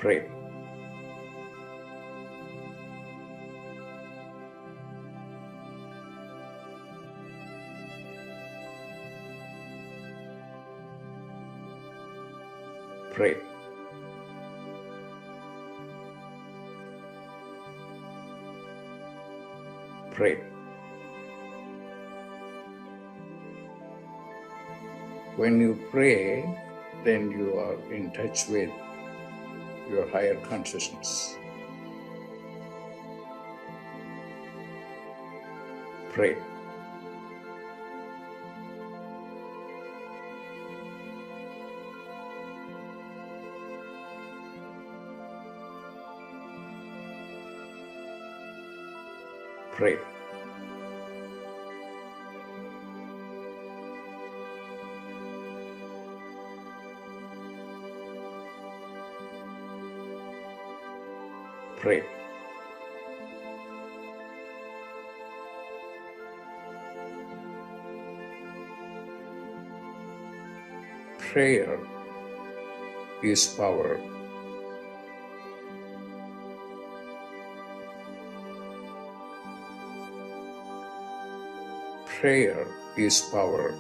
Pray. Pray. Pray. When you pray, then you are in touch with your higher consciousness. Pray. Pray. Pray. Prayer is power. Prayer is power.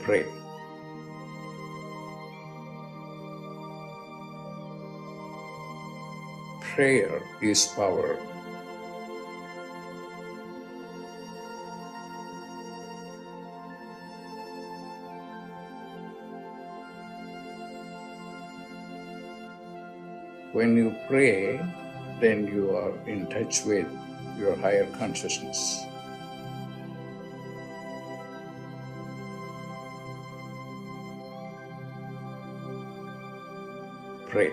Pray. Prayer is power. When you pray, then you are in touch with your higher consciousness. Pray.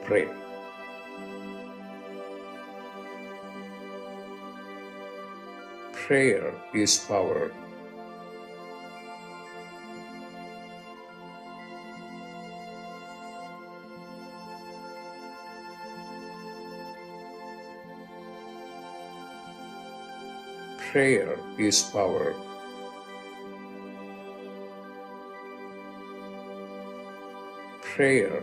Pray. Prayer is power. Prayer is power. Prayer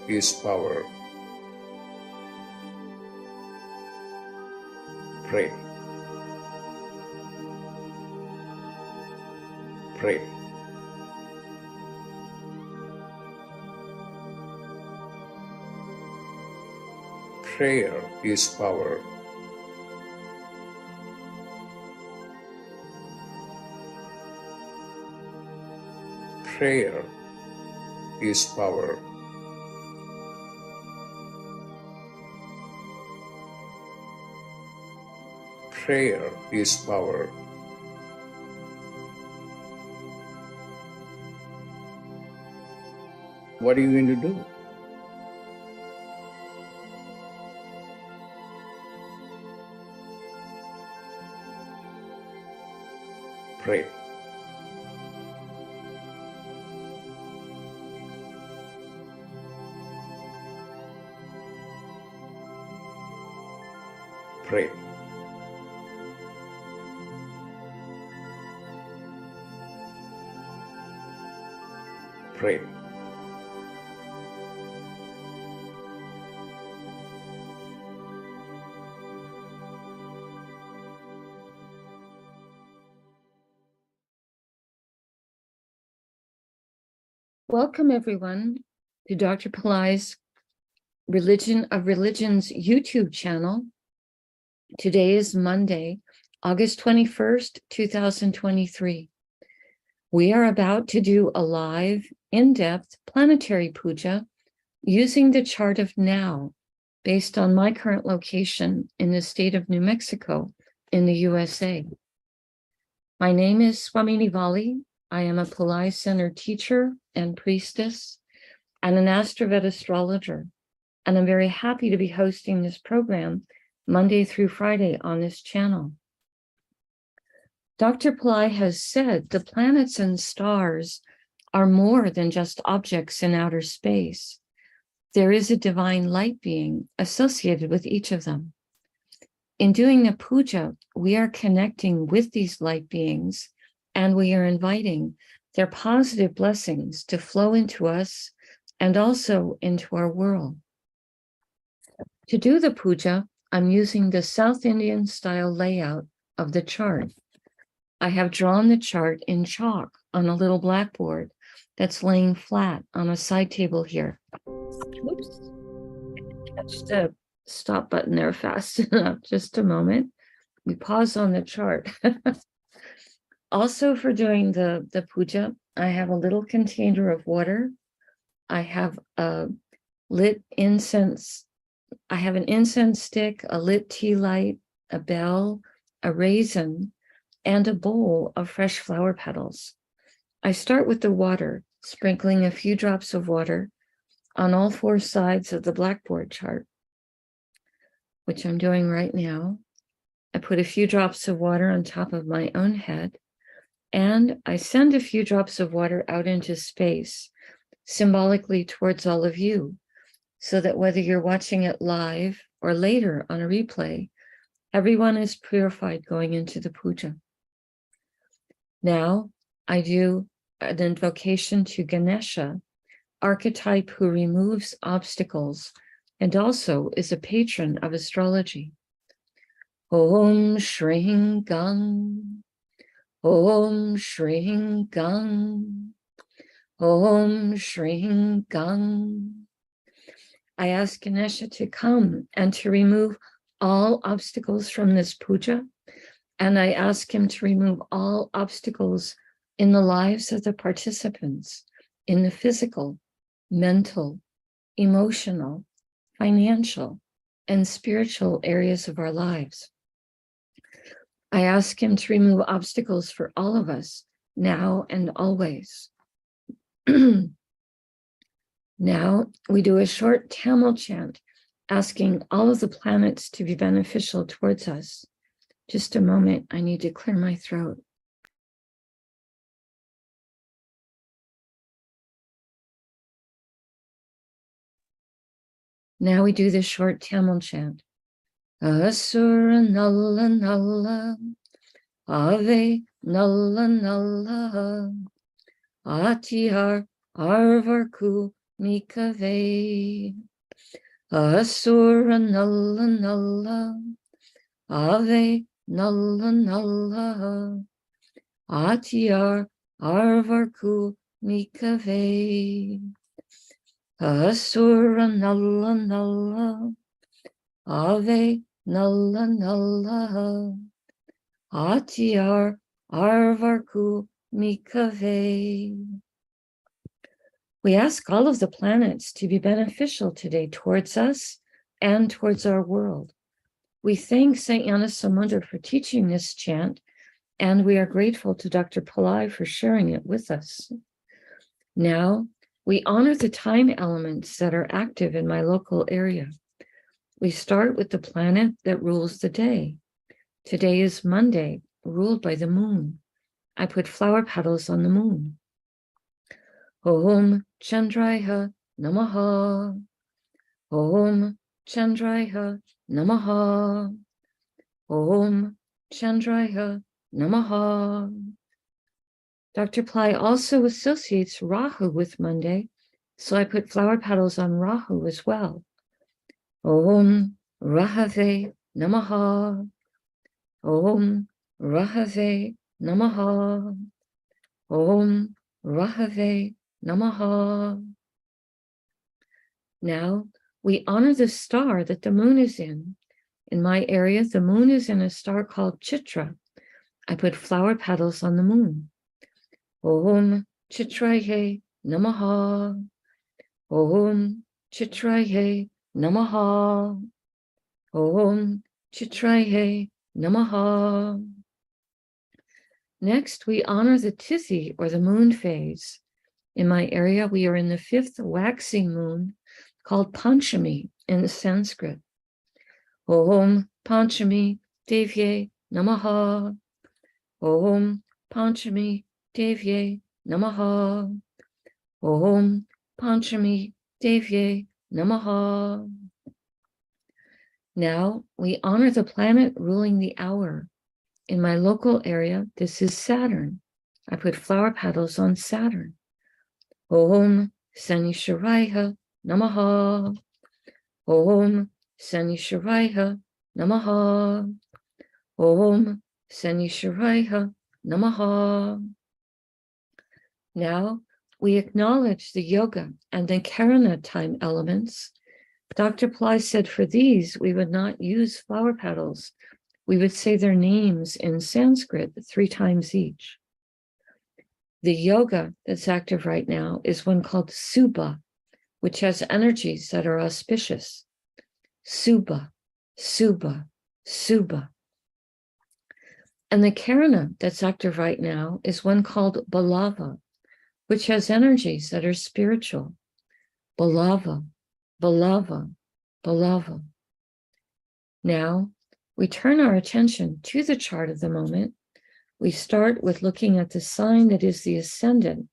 is power. Pray. Pray. Prayer is power. Prayer is power. Prayer is power. What are you going to do? Pray. Pray. Pray. Welcome, everyone, to Dr. Pillai's Religion of Religions YouTube channel. Today is Monday, August 21st, 2023. We are about to do a live, in-depth planetary puja using the chart of now, based on my current location in the state of New Mexico in the USA. My name is Swamini Valli. I am a Pillai Center teacher and priestess and an AstroVed astrologer, and I'm very happy to be hosting this program Monday through Friday on this channel. Dr. Pillai has said the planets and stars are more than just objects in outer space. There is a divine light being associated with each of them. In doing the puja, we are connecting with these light beings, and we are inviting their positive blessings to flow into us and also into our world. To do the puja, I'm using the South Indian style layout of the chart. I have drawn the chart in chalk on a little blackboard that's laying flat on a side table here. Oops. Touch the stop button there fast enough. Just a moment. We pause on the chart. Also, for doing the puja, I have a little container of water. I have a lit incense. I have an incense stick, a lit tea light, a bell, a raisin, and a bowl of fresh flower petals. I start with the water, sprinkling a few drops of water on all four sides of the blackboard chart, which I'm doing right now. I put a few drops of water on top of my own head, and I send a few drops of water out into space, symbolically towards all of you, so that whether you're watching it live or later on a replay, everyone is purified going into the puja. Now, I do an invocation to Ganesha, archetype who removes obstacles and also is a patron of astrology. Om Shring Gang, Om Shring Gang, Om Shring Gang. I ask Ganesha to come and to remove all obstacles from this puja, and I ask him to remove all obstacles in the lives of the participants, in the physical, mental, emotional, financial, and spiritual areas of our lives. I ask him to remove obstacles for all of us, now and always. Now we do a short Tamil chant, asking all of the planets to be beneficial towards us. Just a moment, I need to clear my throat. Now we do this short Tamil chant. Asura Nalla Nalla, Ave Nalla Nalla, Atiyar Arvarku Mikave. Asura Nalla Nalla, Ave Nalla Nalla, Atiyar Arvarku Mikave. Asura Nalla Nalla, Ave Nalla Nalla, Atiyar Arvarku Mikave. We ask all of the planets to be beneficial today towards us and towards our world. We thank Saint Gnanasamudra for teaching this chant, and we are grateful to Dr. Pillai for sharing it with us. Now, we honor the time elements that are active in my local area. We start with the planet that rules the day. Today is Monday, ruled by the moon. I put flower petals on the moon. Om Chandraya Namaha. Om Chandraya Namaha. Om Chandraya Namaha. Dr. Pillai also associates Rahu with Monday, so I put flower petals on Rahu as well. Om Rahave Namaha. Om Rahave Namaha. Om Rahave Namaha. Now we honor the star that the moon is in. In my area, the moon is in a star called Chitra. I put flower petals on the moon. Om Chitraye Namaha. Om Chitraye Namaha. Om Chitraye Namaha. Next, we honor the Tithi, or the moon phase. In my area, we are in the 5th waxing moon, called Panchami in Sanskrit. Om Panchami Devye Namaha. Om Panchami Devye Namaha. Om Panchami Devye Namaha. Now we honor the planet ruling the hour. In my local area, this is Saturn. I put flower petals on Saturn. Om Sani Shiraiha Namaha. Om Sani Shiraiha Namaha. Om Sani Shiraiha Namaha. Now we acknowledge the yoga and the karana time elements. Dr. Pillai said for these, we would not use flower petals. We would say their names in Sanskrit 3 times each. The yoga that's active right now is one called Subha, which has energies that are auspicious. Subha, Subha, Subha. And the karana that's active right now is one called Balava, which has energies that are spiritual. Balava, Balava, Balava. Now, we turn our attention to the chart of the moment. We start with looking at the sign that is the ascendant,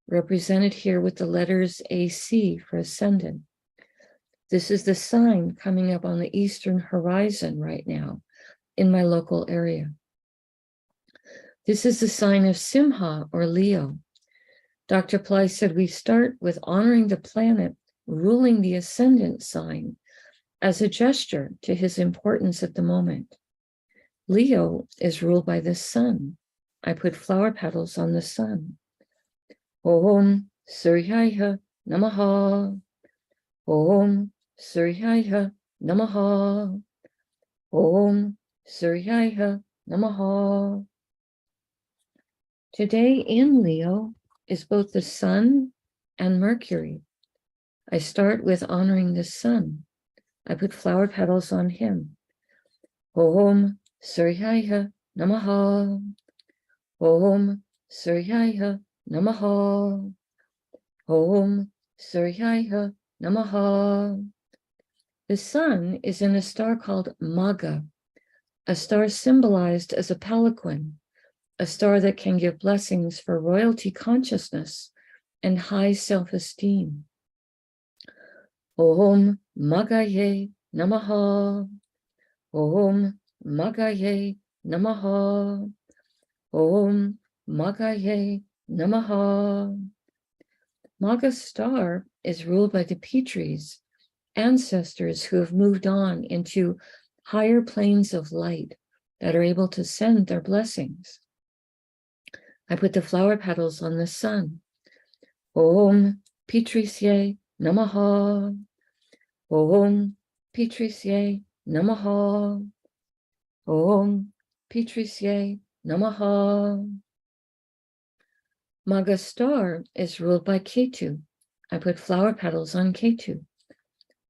represented here with the letters AC for ascendant. This is the sign coming up on the eastern horizon right now in my local area. This is the sign of Simha or Leo. Dr. Pillai said we start with honoring the planet ruling the ascendant sign as a gesture to his importance at the moment. Leo is ruled by the sun. I put flower petals on the sun. Om Suryaya Namaha. Om Suryaya Namaha. Om Suryaya Namaha. Today in Leo is both the sun and Mercury. I start with honoring the sun. I put flower petals on him. Om Suryaya Namaha. Om Suryaya Namaha. Om Suryaya Namaha. The sun is in a star called Magha, a star symbolized as a palanquin, a star that can give blessings for royalty consciousness and high self-esteem. Om Maghaye Namaha. Om Maghaye Namaha. Om Maghaye Namaha. Magha star is ruled by the Petris, ancestors who have moved on into higher planes of light that are able to send their blessings. I put the flower petals on the sun. Om Petrisye Namaha. Om Petrisye Namaha. Om Petrisye Namaha. Magha star is ruled by Ketu. I put flower petals on Ketu.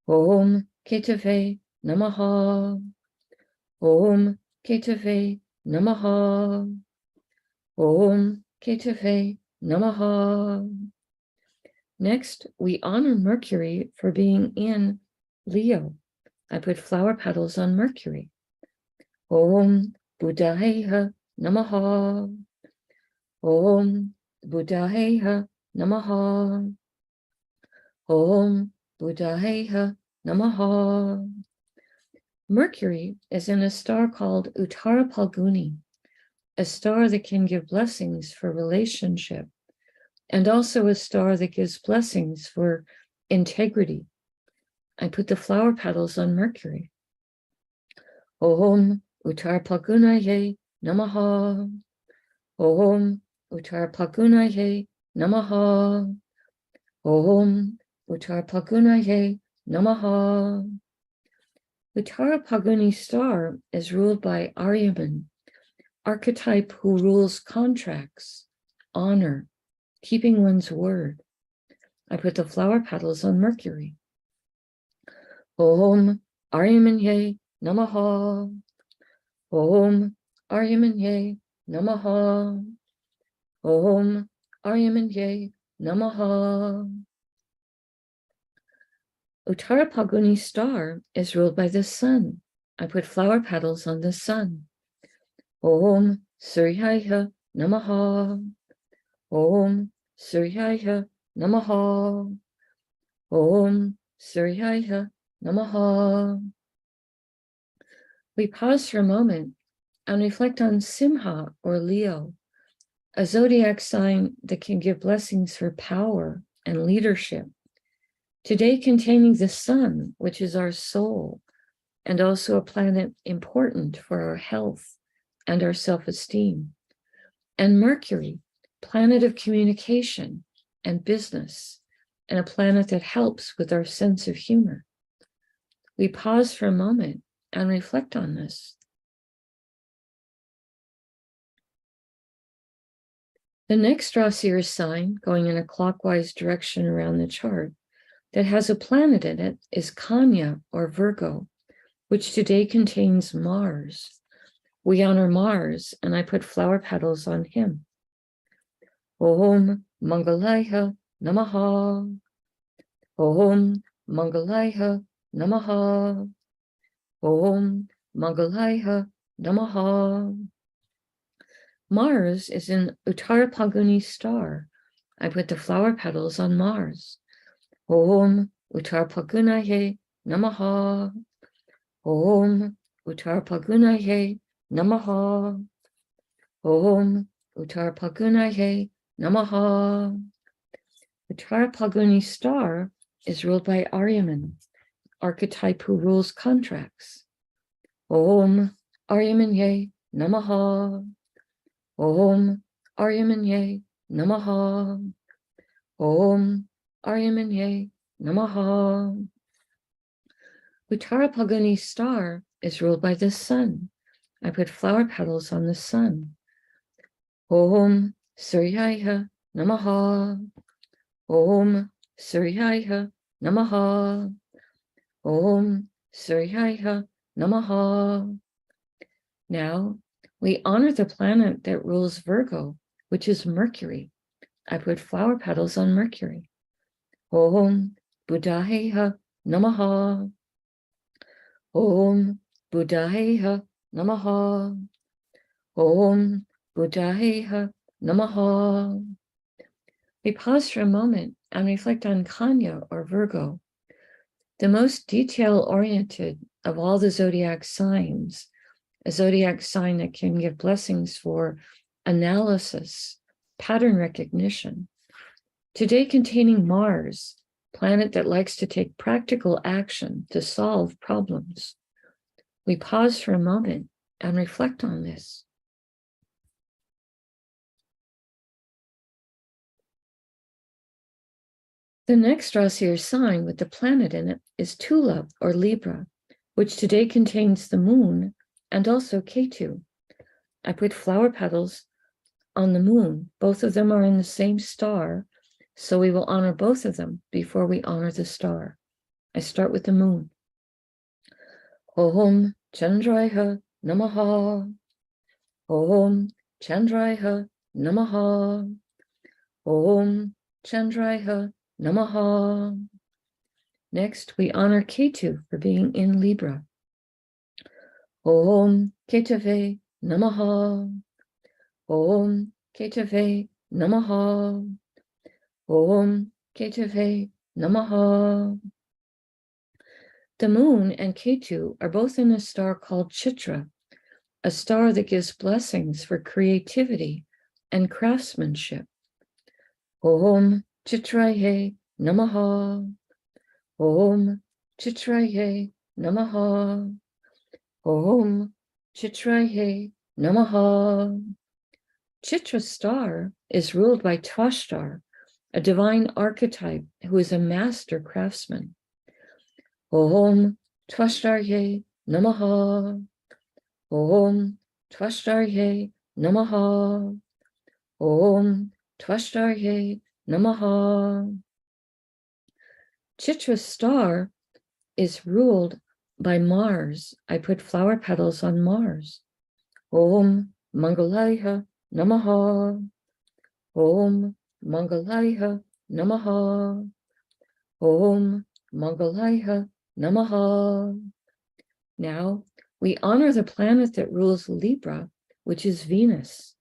Om Ketave Namaha. Om Ketave Namaha. Om Ketave Namaha. Next, we honor Mercury for being in Leo. I put flower petals on Mercury. Om Buddhayeha Namaha. Om Buddhayeha Namaha. Om Buddhayeha Namaha. Mercury is in a star called Uttara Palguni, a star that can give blessings for relationship, and also a star that gives blessings for integrity. I put the flower petals on Mercury. Om Uttara Palgunaye Namaha. Om Uttara Palgunaye Namaha. Om Uttara Palgunaye Namaha. Uttara Palguni star is ruled by Aryaman, archetype who rules contracts, honor, keeping one's word. I put the flower petals on Mercury. Om Aryamanye Namaha. Om Aryamanye Namaha. Om Aryamanye Namaha. Uttara Palguni star is ruled by the sun. I put flower petals on the sun. Om Suryaya Namaha. Om Suryaya Namaha. Om Suryaya Namaha. We pause for a moment and reflect on Simha or Leo, a zodiac sign that can give blessings for power and leadership. Today containing the sun, which is our soul, and also a planet important for our health and our self-esteem. And Mercury, planet of communication and business, and a planet that helps with our sense of humor. We pause for a moment and reflect on this. The next draw seer sign, going in a clockwise direction around the chart, that has a planet in it is Kanya or Virgo, which today contains Mars. We honor Mars, and I put flower petals on him. Om Mangalaya Namaha. Om Mangalaya Namaha. Om Mangalaya Namaha. Mars is an Uttara Phalguni star. I put the flower petals on Mars. Om Uttara Phalgunaye Namaha. Om Uttara Phalgunaye Namaha. Om Uttara Phalgunaye Namaha. Uttara Phalguni star is ruled by Aryaman, archetype who rules contracts. Om Aryamanye Namaha. Om Aryamanye Namaha. Om Aryamanye Namaha. Uttara Phalguni star is ruled by the sun. I put flower petals on the sun. Om Suryaya Namaha. Om Suryaya Namaha. Om Suryaya Namaha. Now, we honor the planet that rules Virgo, which is Mercury. I put flower petals on Mercury. Om Buddhaya Namaha. Om Buddhaya Namaha. Om Buddhaya Namaha. We pause for a moment and reflect on Kanya or Virgo, the most detail-oriented of all the zodiac signs, a zodiac sign that can give blessings for analysis, pattern recognition. Today containing Mars, planet that likes to take practical action to solve problems. We pause for a moment and reflect on this. The next draw seer sign with the planet in it is Tula or Libra, which today contains the moon and also Ketu. I put flower petals on the moon. Both of them are in the same star, so we will honor both of them before we honor the star. I start with the moon. Om Chandraya Namaha. Om Chandraya Namaha. Om Chandraya Namaha. Next, we honor Ketu for being in Libra. Om Ketave Namaha. Om Ketave Namaha. Om Ketave Namaha. The moon and Ketu are both in a star called Chitra, a star that gives blessings for creativity and craftsmanship. Om Chitraye Namaha. Om Chitraye Namaha. Om Chitraye Namaha. Chitra star is ruled by Twashtar, a divine archetype who is a master craftsman. Om Twashtarye Namaha. Om Twashtarye Namaha. Om Twashtarye Namaha. Chitra star is ruled by Mars. I put flower petals on Mars. Om Mangalaya Namaha. Om Mangalaya Namaha. Om Mangalaya Namaha. Now, we honor the planet that rules Libra, which is Venus.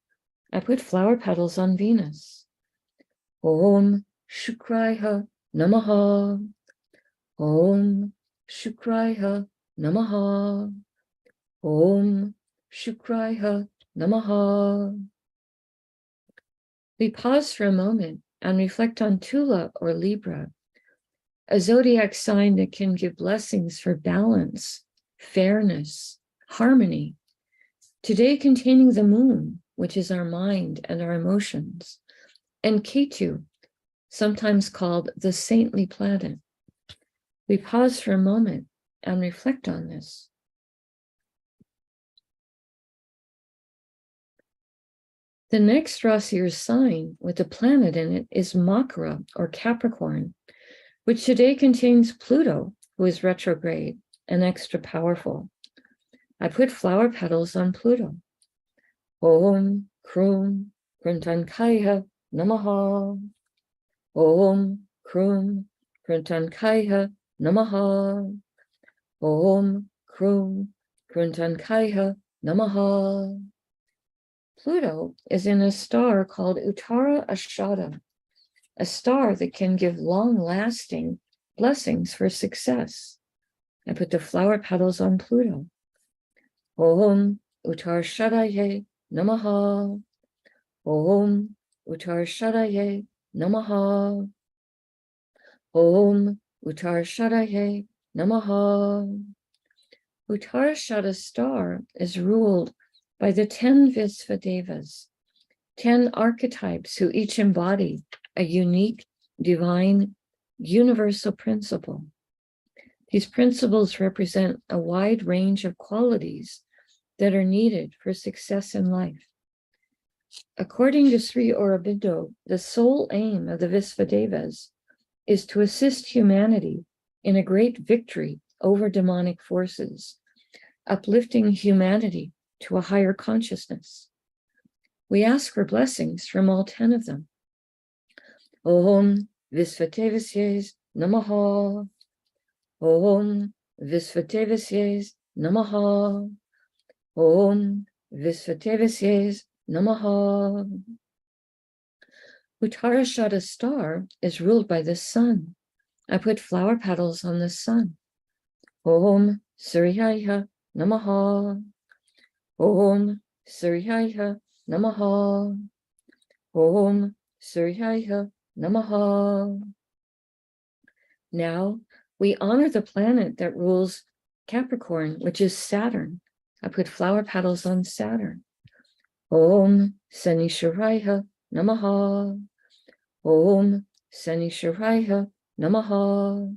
I put flower petals on Venus. Om Shukraya Namaha. Om Shukraya Namaha. Om Shukraya Namaha. We pause for a moment and reflect on Tula or Libra, a zodiac sign that can give blessings for balance, fairness, harmony. Today containing the moon, which is our mind and our emotions, and Ketu, sometimes called the saintly planet. We pause for a moment and reflect on this. The next Rasi or sign with a planet in it is Makara or Capricorn, which today contains Pluto, who is retrograde and extra powerful. I put flower petals on Pluto. Om Krum Kruntankaya Namaha. Om Krum Kruntankaya Namaha. Om Krum Kruntankaya Namaha. Pluto is in a star called Uttara Ashada, a star that can give long-lasting blessings for success. I put the flower petals on Pluto. Om Uttara Shadaye Namaha. Om Uttara Shadaye Namaha. Om Uttara Shadaye Namaha. Uttarashada star is ruled by the 10 Visvadevas, 10 archetypes who each embody a unique, divine, universal principle. These principles represent a wide range of qualities that are needed for success in life. According to Sri Aurobindo, the sole aim of the Visvadevas is to assist humanity in a great victory over demonic forces, uplifting humanity to a higher consciousness. We ask for blessings from all 10 of them. Om Visvatevasye Namaha. Om Visvatevasye Namaha. Om Visvatevasye Namaha. Uttarashada star is ruled by the sun. I put flower petals on the sun. Om Suryaya Namaha. Om Suryaya Namaha. Om Suryaya Namaha. Now we honor the planet that rules Capricorn, which is Saturn. I put flower petals on Saturn. Om Sanisharaya Namaha. Om Sanisharaya Namaha.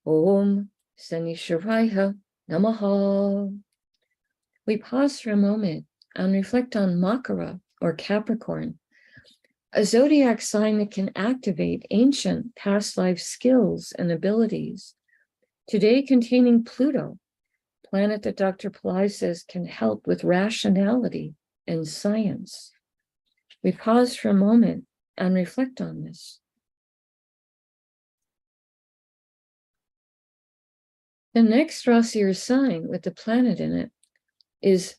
Om Sanisharaya Namaha. We pause for a moment and reflect on Makara or Capricorn, a zodiac sign that can activate ancient past life skills and abilities. Today containing Pluto, planet that Dr. Pillai says can help with rationality and science. We pause for a moment and reflect on this. The next Rasi or sign with the planet in it is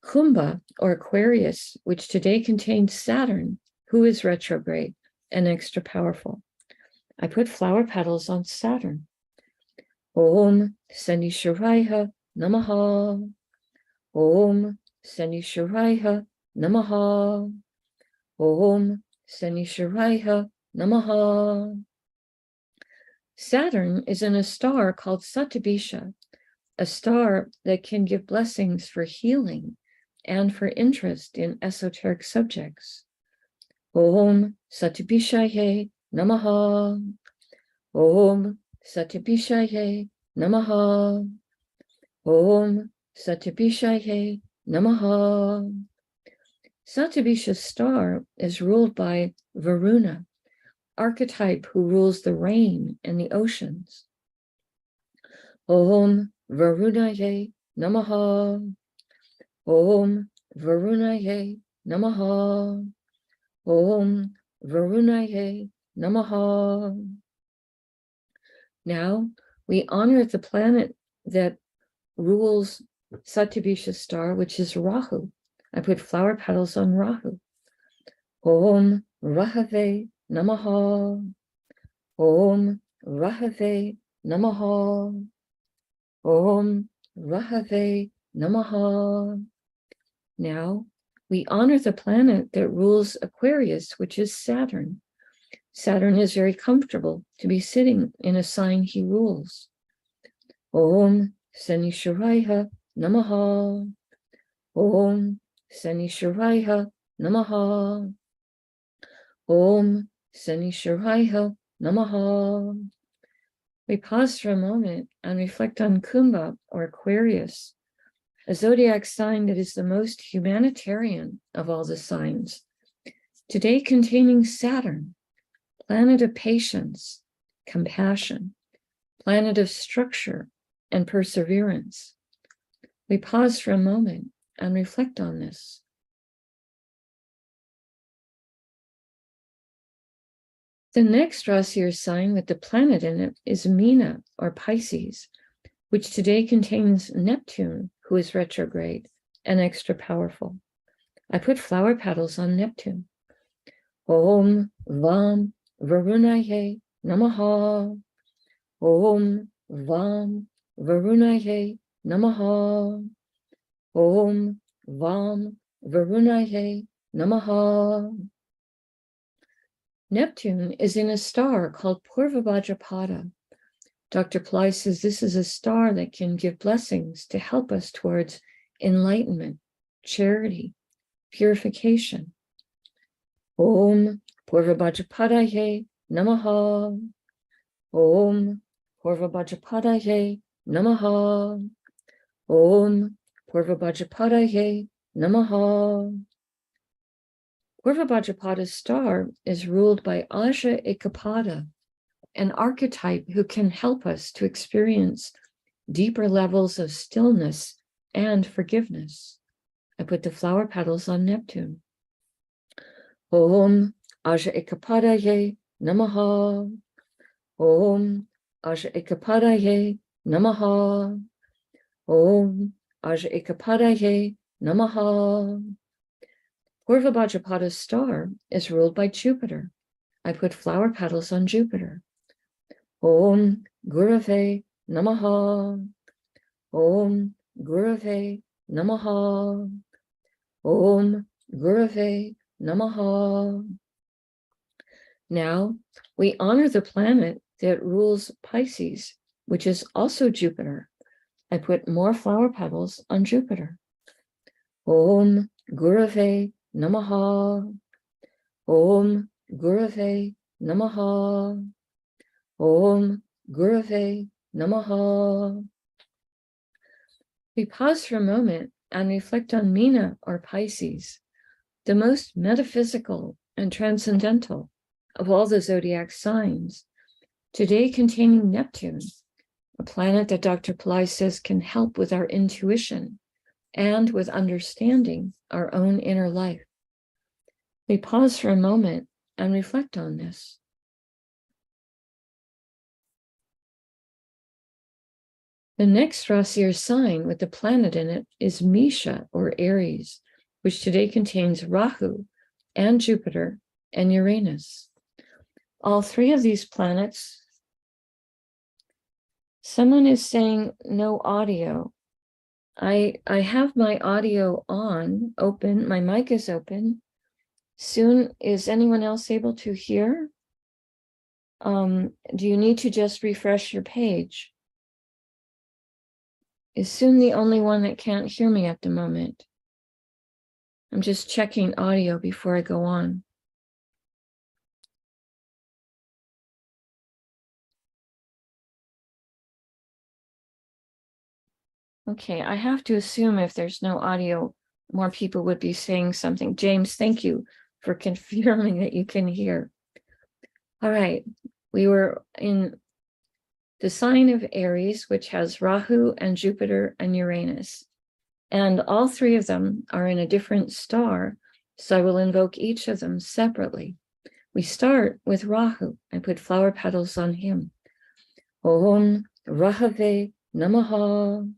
Kumbha or Aquarius, which today contains Saturn, who is retrograde and extra powerful. I put flower petals on Saturn. Om Sanisharaya Namaha. Om Sanisharaya Namaha. Om Sanisharaya Namaha. Saturn is in a star called Satabisha, a star that can give blessings for healing and for interest in esoteric subjects. Om Satabishaye Namaha. Om Satabishaye Namaha. Om Satabishaye Namaha. Satabisha's star is ruled by Varuna, archetype who rules the rain and the oceans. Om Varunaye Namaha. Om Varunaye Namaha. Om Varunaye Namaha. Now we honor the planet that rules Satabisha's star, which is Rahu. I put flower petals on Rahu. Om Rahave Namaha. Om Rahave Namaha. Om Rahave Namaha. Now, we honor the planet that rules Aquarius, which is Saturn. Saturn is very comfortable to be sitting in a sign he rules. Om Sanishwaraya Namaha. Om Sanishwaraya Namaha. Om Sanishwaraya Namaha. We pause for a moment and reflect on Kumbha, or Aquarius, a zodiac sign that is the most humanitarian of all the signs, today containing Saturn, planet of patience, compassion, planet of structure and perseverance. We pause for a moment and reflect on this. The next Rasi or sign with the planet in it is Meena, or Pisces, which today contains Neptune, who is retrograde and extra powerful. I put flower petals on Neptune. Om Vam Varunaye Namaha. Om Vam Varunaye Namaha. Om Vam Varunaye Namaha. Neptune is in a star called Purvabhadrapada. Dr. Pillai says this is a star that can give blessings to help us towards enlightenment, charity, purification. Om Purvabhadrapadaye Namaha. Om Purvabhadrapadaye Namaha. Om Purvabhadrapadaye Namaha. Purvabhadrapada's star is ruled by Aja Ekapada, an archetype who can help us to experience deeper levels of stillness and forgiveness. I put the flower petals on Neptune. Om Aja Ekapadaye Namaha. Om Aja Ekapadaye Namaha. Om Aja Ekapadaye Namaha. Purvabhadrapada's star is ruled by Jupiter. I put flower petals on Jupiter. Om Gurave Namaha. Om Gurave Namaha. Om Gurave Namaha. Now, we honor the planet that rules Pisces, which is also Jupiter. I put more flower petals on Jupiter. Om Gurave Namaha. Om Gurave Namaha. Om Gurave Namaha. We pause for a moment and reflect on Meena, or Pisces, the most metaphysical and transcendental of all the zodiac signs, today containing Neptune, a planet that Dr. Pillai says can help with our intuition and with understanding our own inner life. We pause for a moment and reflect on this. The next Rasi or sign with the planet in it is Misha, or Aries, which today contains Rahu and Jupiter and Uranus. All three of these planets. Someone is saying no audio. I have my audio on, open, my mic is open. Soon, is anyone else able to hear? Do you need to just refresh your page? Is Soon the only one that can't hear me at the moment? I'm just checking audio before I go on. Okay, I have to assume if there's no audio, more people would be saying something. James, thank you for confirming that you can hear. All right, we were in the sign of Aries, which has Rahu and Jupiter and Uranus. And all three of them are in a different star, so I will invoke each of them separately. We start with Rahu. I put flower petals on him. Om Rahave Namaha.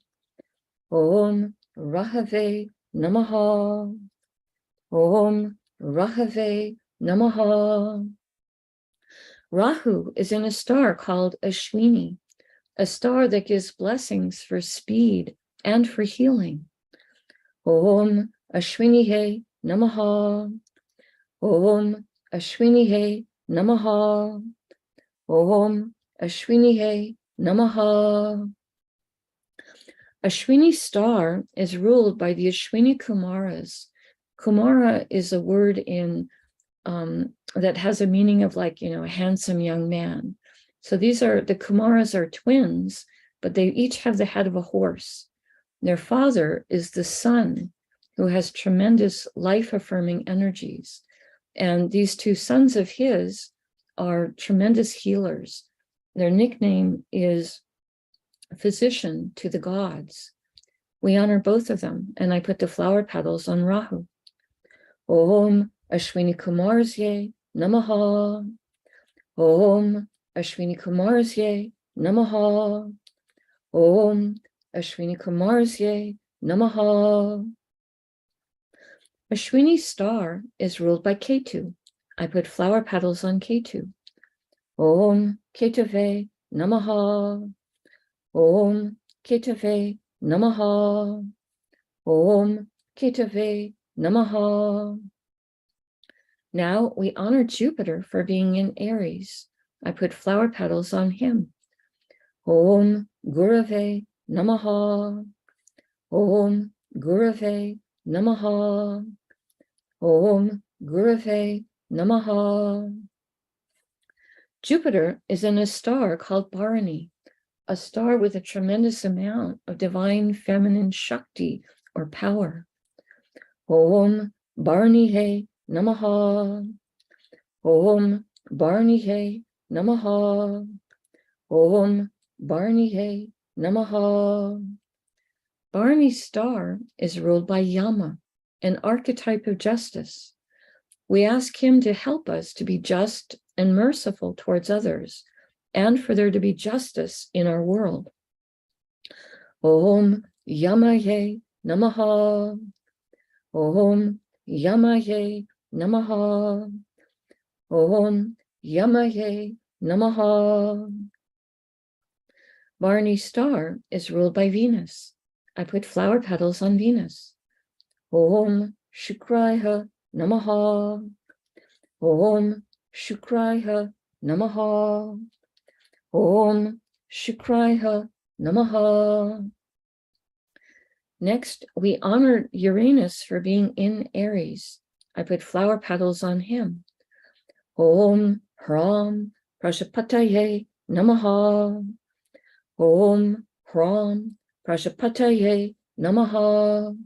Om Rahave Namaha. Om Rahave Namaha. Rahu is in a star called Ashwini, a star that gives blessings for speed and for healing. Om Ashwinihe Namaha. Om Ashwinihe Namaha. Om Ashwinihe Namaha. Ashwini star is ruled by the Ashwini Kumaras. Kumara is a word in that has a meaning of like, a handsome young man. So the Kumaras are twins, but they each have the head of a horse. Their father is the sun, who has tremendous life-affirming energies. And these two sons of his are tremendous healers. Their nickname is physician to the gods. We honor both of them, and I put the flower petals on Rahu. Om Ashwini Kumarsye Namaha. Om Ashwini Kumarsye Namaha. Om Ashwini Kumarsye Namaha. Ashwini star is ruled by Ketu. I put flower petals on Ketu. Om Ketave Namaha. Om Ketave Namaha. Om Ketave Namaha. Now we honor Jupiter for being in Aries. I put flower petals on him. Om Gurave Namaha. Om Gurave Namaha. Om Gurave Namaha. Jupiter is in a star called Bharani, a star with a tremendous amount of divine feminine Shakti or power. Om Bharanihe Namaha. Om Bharanihe Namaha. Om Bharanihe Namaha. Bharani star is ruled by Yama, an archetype of justice. We ask him to help us to be just and merciful towards others, and for there to be justice in our world. Om Yamaye Namaha. Om Yamaye Namaha. Om Yamaye Namaha. Bharani star is ruled by Venus. I put flower petals on Venus. Om Shukraya Namaha. Om Shukraya Namaha. Om Shukraya Namaha. Next, we honor Uranus for being in Aries. I put flower petals on him. Om Hram Prajapataye Namaha. Om Hram Prajapataye Namaha.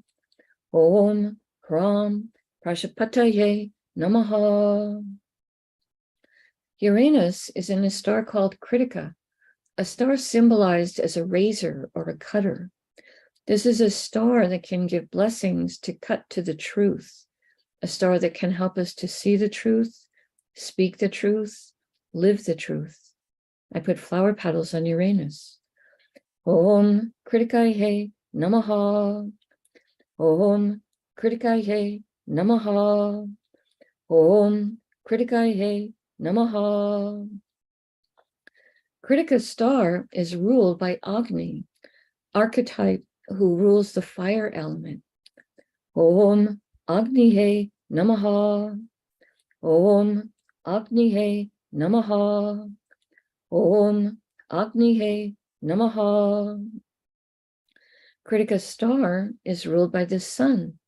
Om Hram Prajapataye Namaha. Uranus is in a star called Kritika, a star symbolized as a razor or a cutter. This is a star that can give blessings to cut to the truth, a star that can help us to see the truth, speak the truth, live the truth. I put flower petals on Uranus. Om Kritikaye Namaha. Om Kritikaye Namaha. Om Kritikaye Namaha. Kritika star is ruled by Agni, archetype who rules the fire element. Om Agnihe Namaha. Om Agnihe Namaha. Om Agnihe Namaha. Kritika star is ruled by the sun.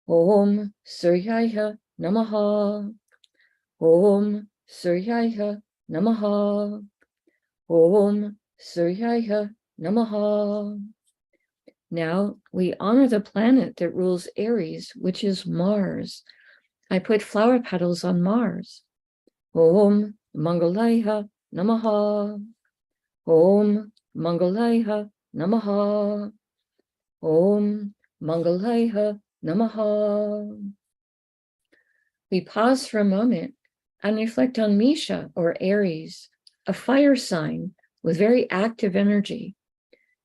Om Suryaya Namaha. Om Suryaya Namaha. Om Suryaya Namaha. Now we honor the planet that rules Aries, which is Mars. I put flower petals on Mars. Om Mangalaya Namaha. Om Mangalaya Namaha. Om Mangalaya Namaha. We pause for a moment and reflect on Misha or Aries, a fire sign with very active energy.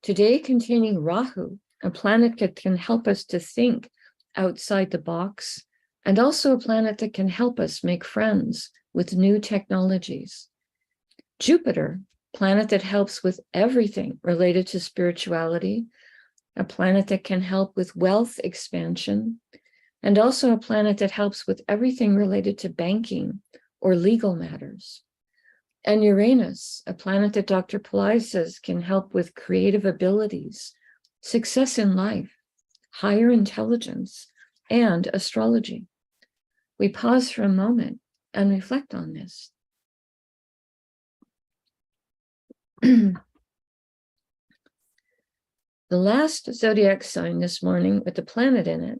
Today containing Rahu, a planet that can help us to think outside the box, and also a planet that can help us make friends with new technologies. Jupiter, planet that helps with everything related to spirituality, a planet that can help with wealth expansion, and also a planet that helps with everything related to banking or legal matters. And Uranus, a planet that Dr. Pillai says can help with creative abilities, success in life, higher intelligence, and astrology. We pause for a moment and reflect on this. The last zodiac sign this morning with the planet in it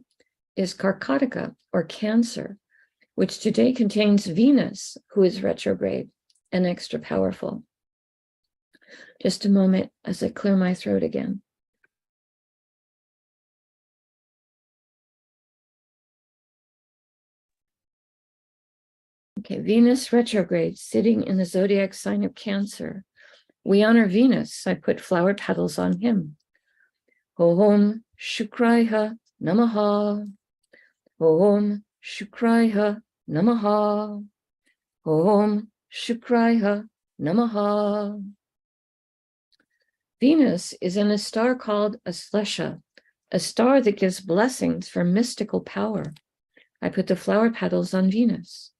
is Karkataka, or Cancer, which today contains Venus, who is retrograde and extra powerful. Just a moment as I clear my throat again. Okay, Venus retrograde, sitting in the zodiac sign of Cancer. We honor Venus. I put flower petals on him. Om Shukraiha Namaha. Om Shukraiha Namaha. Om Shukraiha Namaha. Venus is in a star called Aslesha, a star that gives blessings for mystical power. I put the flower petals on Venus.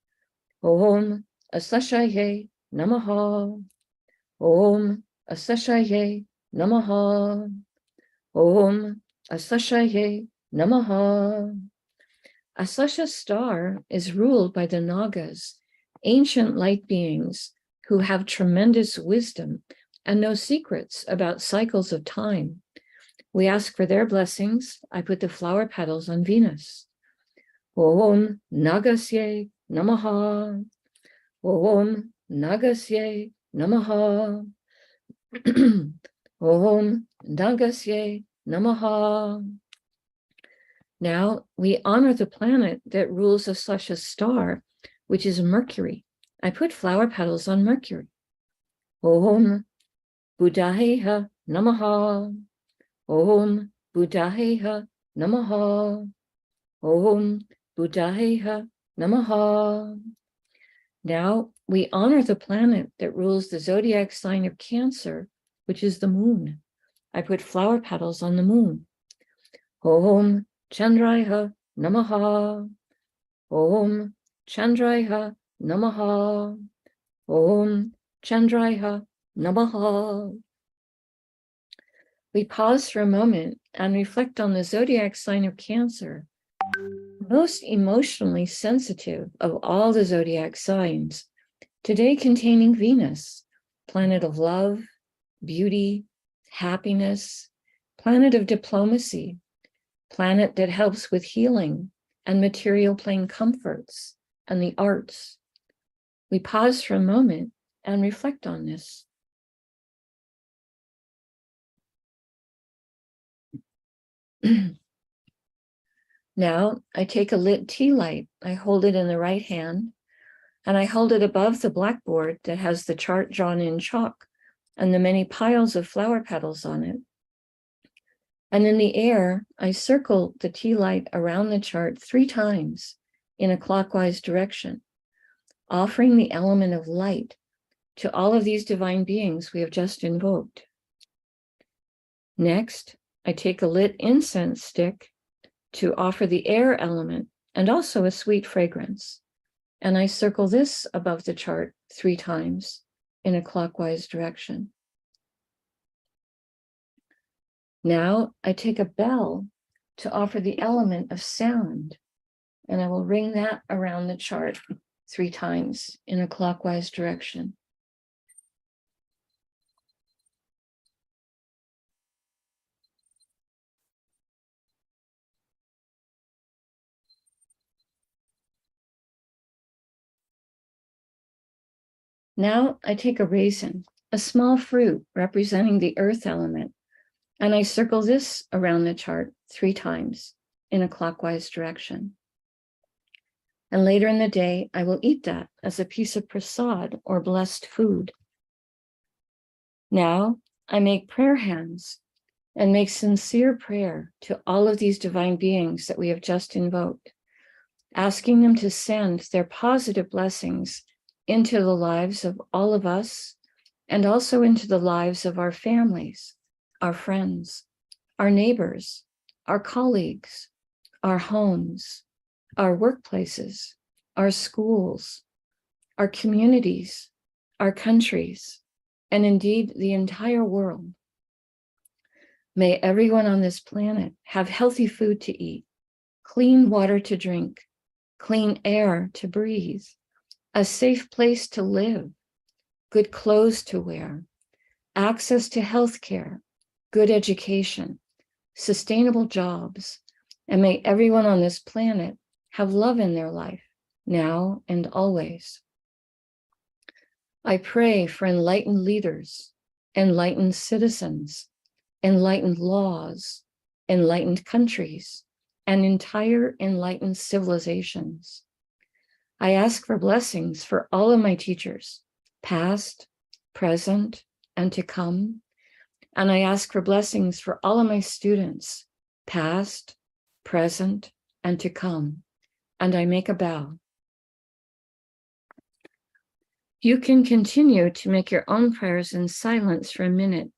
Om Asleshaye Namaha. Om Asleshaye Namaha. Om Asleshaye Namaha. Aslesha's star is ruled by the Nagas, ancient light beings who have tremendous wisdom and know secrets about cycles of time. We ask for their blessings. I put the flower petals on Venus. Om Nagasye Namaha. Om Nagasye Namaha. Om Nagasye Namaha. Now we honor the planet that rules Aslesha's star, which is Mercury. I put flower petals on Mercury. Om Buddhaheha Namaha. Om Buddhaheha Namaha. Om Buddhaheha Namaha. Now we honor the planet that rules the zodiac sign of Cancer, which is the moon. I put flower petals on the moon. Om Chandraiha Namaha. Om Chandraiha Namaha. Om Chandraiha Namaha. We pause for a moment and reflect on the zodiac sign of Cancer, most emotionally sensitive of all the zodiac signs, today containing Venus, planet of love, beauty, happiness, planet of diplomacy, planet that helps with healing and material plane comforts and the arts. We pause for a moment and reflect on this. Now I take a lit tea light, I hold it in the right hand, and I hold it above the blackboard that has the chart drawn in chalk and the many piles of flower petals on it. And in the air, I circle the tea light around the chart 3 times in a clockwise direction, offering the element of light to all of these divine beings we have just invoked. Next, I take a lit incense stick to offer the air element and also a sweet fragrance. And I circle this above the chart 3 times in a clockwise direction. Now I take a bell to offer the element of sound, and I will ring that around the chart 3 times in a clockwise direction. Now I take a raisin, a small fruit representing the earth element, and I circle this around the chart 3 times in a clockwise direction. And later in the day, I will eat that as a piece of prasad or blessed food. Now I make prayer hands and make sincere prayer to all of these divine beings that we have just invoked, asking them to send their positive blessings into the lives of all of us and also into the lives of our families, our friends, our neighbors, our colleagues, our homes, our workplaces, our schools, our communities, our countries, and indeed the entire world. May everyone on this planet have healthy food to eat, clean water to drink, clean air to breathe, a safe place to live, good clothes to wear, access to health care, good education, sustainable jobs, and may everyone on this planet have love in their life, now and always. I pray for enlightened leaders, enlightened citizens, enlightened laws, enlightened countries, and entire enlightened civilizations. I ask for blessings for all of my teachers, past, present, and to come. And I ask for blessings for all of my students, past, present, and to come. And I make a bow. You can continue to make your own prayers in silence for a minute,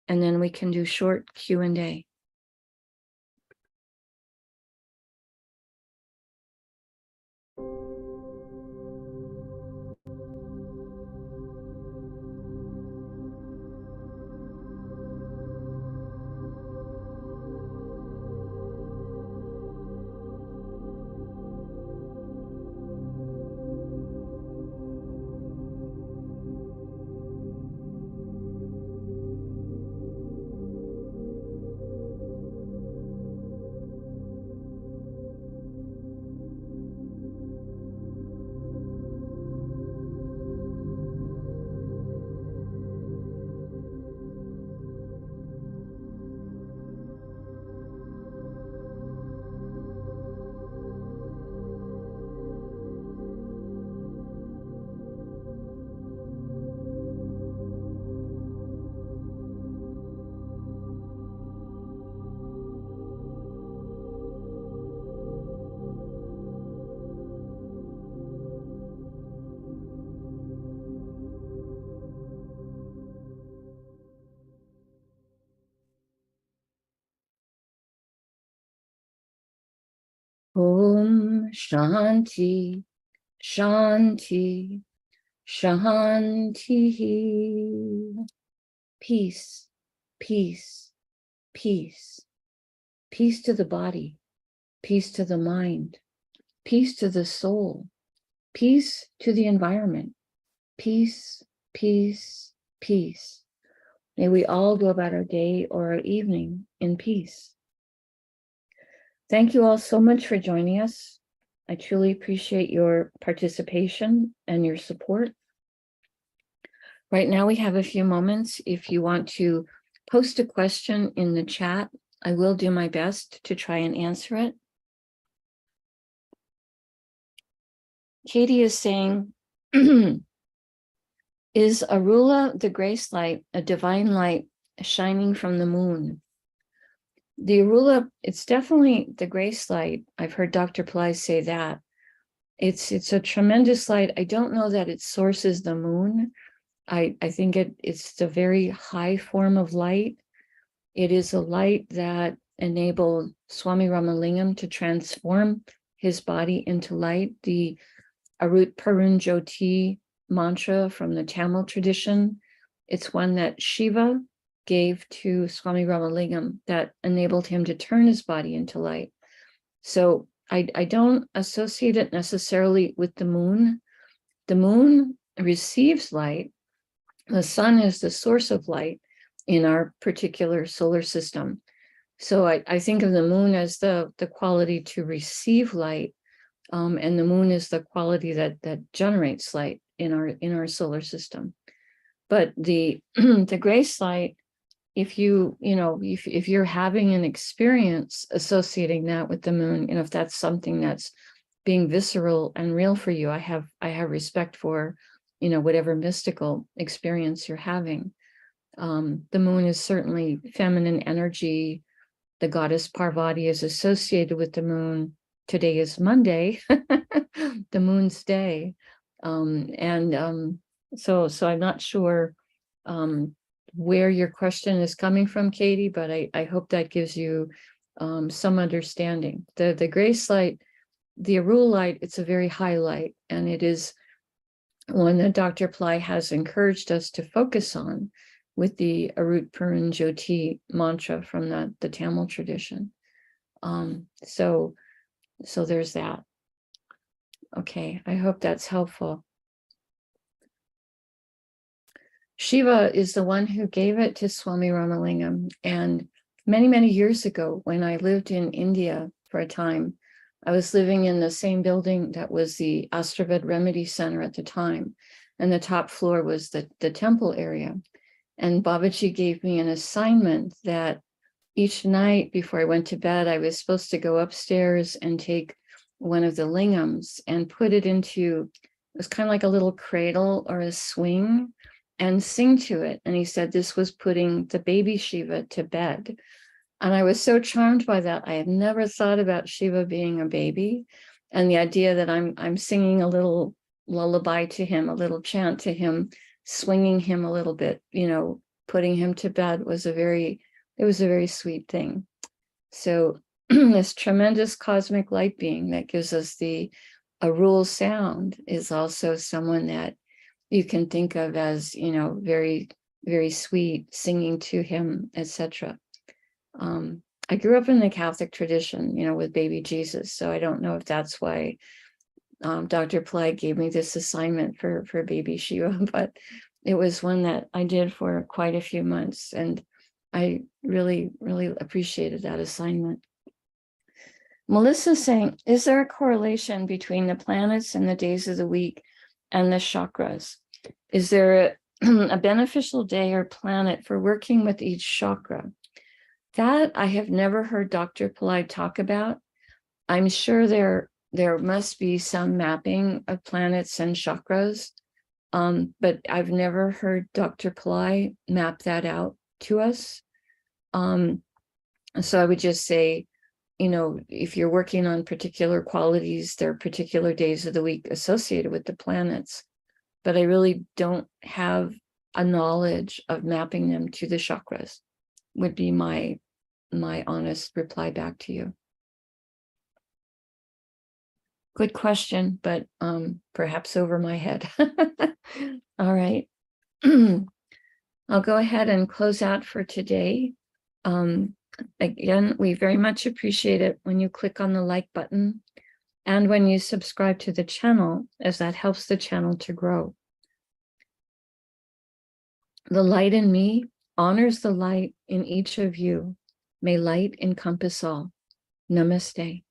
and then we can do short Q&A. Om Shanti, Shanti, Shanti. Peace, peace, peace. Peace to the body, peace to the mind, peace to the soul, peace to the environment. Peace, peace, peace. May we all go about our day or our evening in peace. Thank you all so much for joining us. I truly appreciate your participation and your support. Right now we have a few moments. If you want to post a question in the chat, I will do my best to try and answer it. Katie is saying, is Arula the grace light, a divine light shining from the moon? The Arula, it's definitely the grace light. I've heard Dr. Pillai say that. It's a tremendous light. I don't know that it sources the moon. I think it's a very high form of light. It is a light that enabled Swami Ramalingam to transform his body into light. The Arut Parun Jyoti mantra from the Tamil tradition, it's one that Shiva gave to Swami Ramalingam that enabled him to turn his body into light. So I don't associate it necessarily with the moon. The moon receives light. The sun is the source of light in our particular solar system. So I think of the moon as the quality to receive light, and the moon is the quality that generates light in our solar system. But the the grace light, if you're having an experience associating that with the moon, if that's something that's being visceral and real for you, I have respect for whatever mystical experience you're having. The moon is certainly feminine energy. The goddess Parvati is associated with the moon. Today is Monday, the moon's day. So I'm not sure where your question is coming from, Katie, but I hope that gives you some understanding. The grace light, the Arul light, it's a very high light, and it is one that Dr. Pillai has encouraged us to focus on with the Arut Puran Jyoti mantra from the Tamil tradition. So there's that. Okay, I hope that's helpful. Shiva is the one who gave it to Swami Ramalingam. And many, many years ago, when I lived in India for a time, I was living in the same building that was the AstroVed Remedy Center at the time. And the top floor was the temple area. And Babaji gave me an assignment that each night before I went to bed, I was supposed to go upstairs and take one of the lingams and put it into, it was kind of like a little cradle or a swing, and sing to it. And he said this was putting the baby Shiva to bed. And I was so charmed by that. I had never thought about Shiva being a baby. And the idea that I'm singing a little lullaby to him, a little chant to him, swinging him a little bit, putting him to bed was a very sweet thing. So this tremendous cosmic light being that gives us the Arul sound is also someone that you can think of as, very, very sweet, singing to him, etc. I grew up in the Catholic tradition, with baby Jesus. So I don't know if that's why Dr. Pillai gave me this assignment for baby Shiva, but it was one that I did for quite a few months. And I really, really appreciated that assignment. Melissa's saying, is there a correlation between the planets and the days of the week and the chakras? Is there a beneficial day or planet for working with each chakra? That I have never heard Dr. Pillai talk about. I'm sure there must be some mapping of planets and chakras, but I've never heard Dr. Pillai map that out to us. So I would just say, if you're working on particular qualities, there are particular days of the week associated with the planets, but I really don't have a knowledge of mapping them to the chakras, would be my honest reply back to you. Good question, but perhaps over my head. All right. I'll go ahead and close out for today. Again, we very much appreciate it when you click on the like button and when you subscribe to the channel, as that helps the channel to grow. The light in me honors the light in each of you. May light encompass all. Namaste.